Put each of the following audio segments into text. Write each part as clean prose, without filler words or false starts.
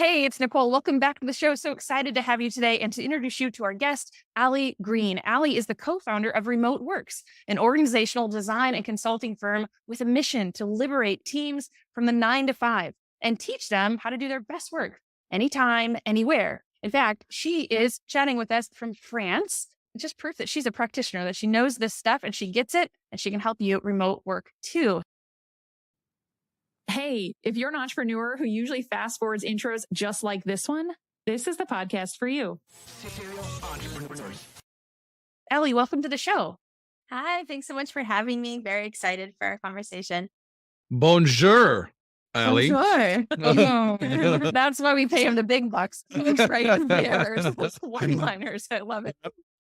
Hey, it's Nicole. Welcome back to the show. So excited to have you today and to introduce you to our guest, Ali Greene. Ali is the co-founder of Remote Works, an organizational design and consulting firm with a mission to liberate teams from the 9 to 5 and teach them how to do their best work anytime, anywhere. In fact, she is chatting with us from France. Just proof that she's a practitioner, that she knows this stuff and she gets it and she can help you remote work too. Hey, if you're an entrepreneur who usually fast forwards intros just like this one, this is the podcast for you. Ali, welcome to the show. Hi, thanks so much for having me. Very excited for our conversation. Bonjour, Ali. Sure. That's why we pay him the big bucks. Right there. Those one-liners. I love it.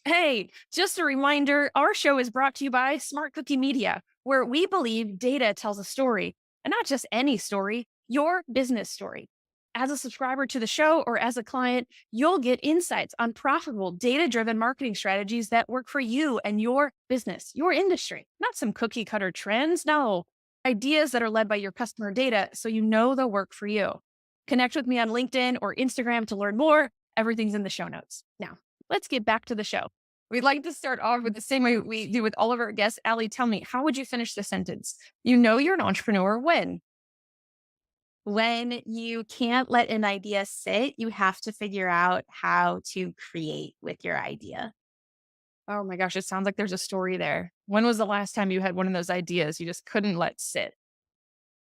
Hey, just a reminder, our show is brought to you by Smart Cookie Media, where we believe data tells a story, and not just any story, your business story. As a subscriber to the show or as a client, you'll get insights on profitable, data-driven marketing strategies that work for you and your business, your industry, not some cookie cutter trends. No, ideas that are led by your customer data so you know they'll work for you. Connect with me on LinkedIn or Instagram to learn more. Everything's in the show notes. Now, let's get back to the show. We'd like to start off with the same way we do with all of our guests. Ali, tell me, how would you finish the sentence? You know you're an entrepreneur when? When you can't let an idea sit, you have to figure out how to create with your idea. Oh my gosh, it sounds like there's a story there. When was the last time you had one of those ideas you just couldn't let sit?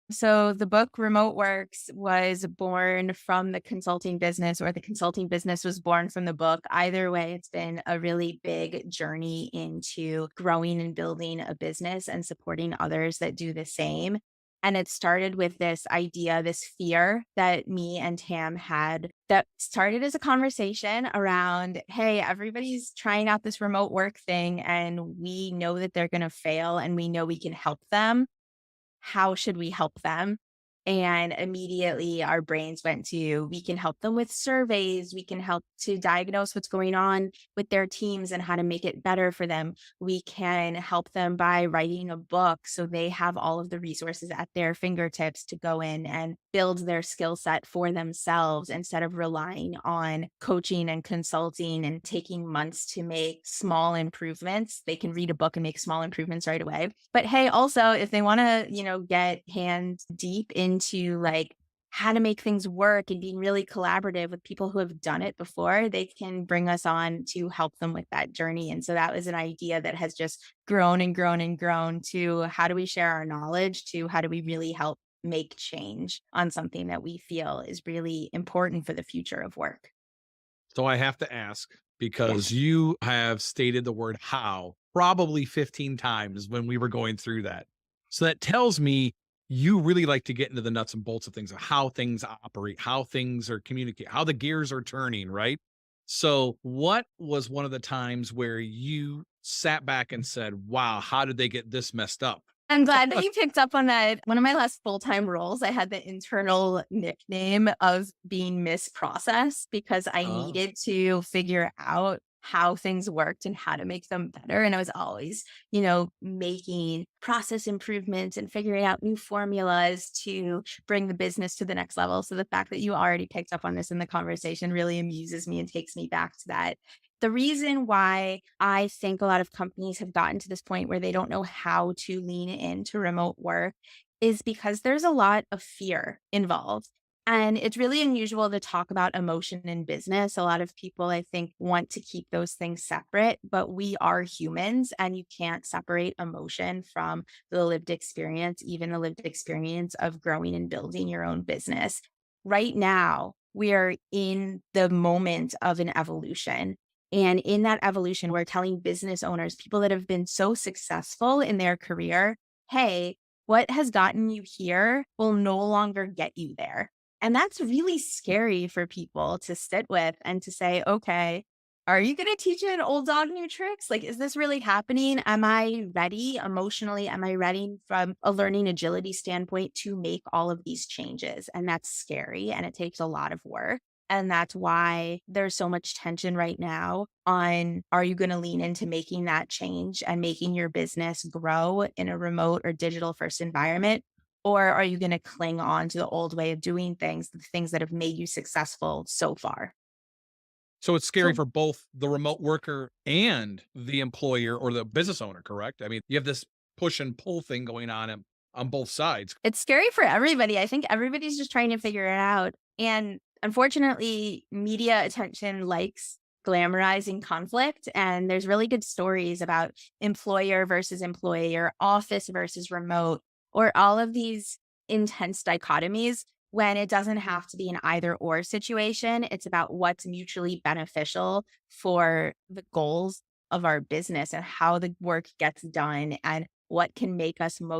So the book Remote Works was born from the consulting business, or the consulting business was born from the book. Either way, it's been a really big journey into growing and building a business and supporting others that do the same. And it started with this idea, this fear that me and Tam had, that started as a conversation around, hey, everybody's trying out this remote work thing and we know that they're going to fail and we know we can help them. How should we help them? And immediately our brains went to, we can help them with surveys. We can help to diagnose what's going on with their teams and how to make it better for them. We can help them by writing a book so they have all of the resources at their fingertips to go in and build their skill set for themselves instead of relying on coaching and consulting and taking months to make small improvements. They can read a book and make small improvements right away. But hey, also, if they want to, get hands deep into like how to make things work and being really collaborative with people who have done it before, they can bring us on to help them with that journey. And so that was an idea that has just grown and grown and grown to how do we share our knowledge, to how do we really help make change on something that we feel is really important for the future of work. So I have to ask, because you have stated the word how probably 15 times when we were going through that. So that tells me you really like to get into the nuts and bolts of things, of how things operate, how things are communicated, how the gears are turning, right? So what was one of the times where you sat back and said, wow, how did they get this messed up? I'm glad that you picked up on that. One of my last full-time roles, I had the internal nickname of being misprocessed because I needed to figure out how things worked and how to make them better. And I was always, making process improvements and figuring out new formulas to bring the business to the next level. So the fact that you already picked up on this in the conversation really amuses me and takes me back to that. The reason why I think a lot of companies have gotten to this point where they don't know how to lean into remote work is because there's a lot of fear involved. And it's really unusual to talk about emotion in business. A lot of people, I think, want to keep those things separate, but we are humans and you can't separate emotion from the lived experience, even the lived experience of growing and building your own business. Right now, we are in the moment of an evolution. And in that evolution, we're telling business owners, people that have been so successful in their career, hey, what has gotten you here will no longer get you there. And that's really scary for people to sit with and to say, okay, are you going to teach an old dog new tricks? Like, is this really happening? Am I ready emotionally? Am I ready from a learning agility standpoint to make all of these changes? And that's scary and it takes a lot of work. And that's why there's so much tension right now on, are you going to lean into making that change and making your business grow in a remote or digital first environment? Or are you going to cling on to the old way of doing things, the things that have made you successful so far? So it's scary So for both the remote worker and the employer or the business owner, correct? I mean, you have this push and pull thing going on both sides. it's scary for everybody. I think everybody's just trying to figure it out. And unfortunately, media attention likes glamorizing conflict. And there's really good stories about employer versus employer, office versus remote, or all of these intense dichotomies when it doesn't have to be an either or situation. It's about what's mutually beneficial for the goals of our business and how the work gets done and what can make us most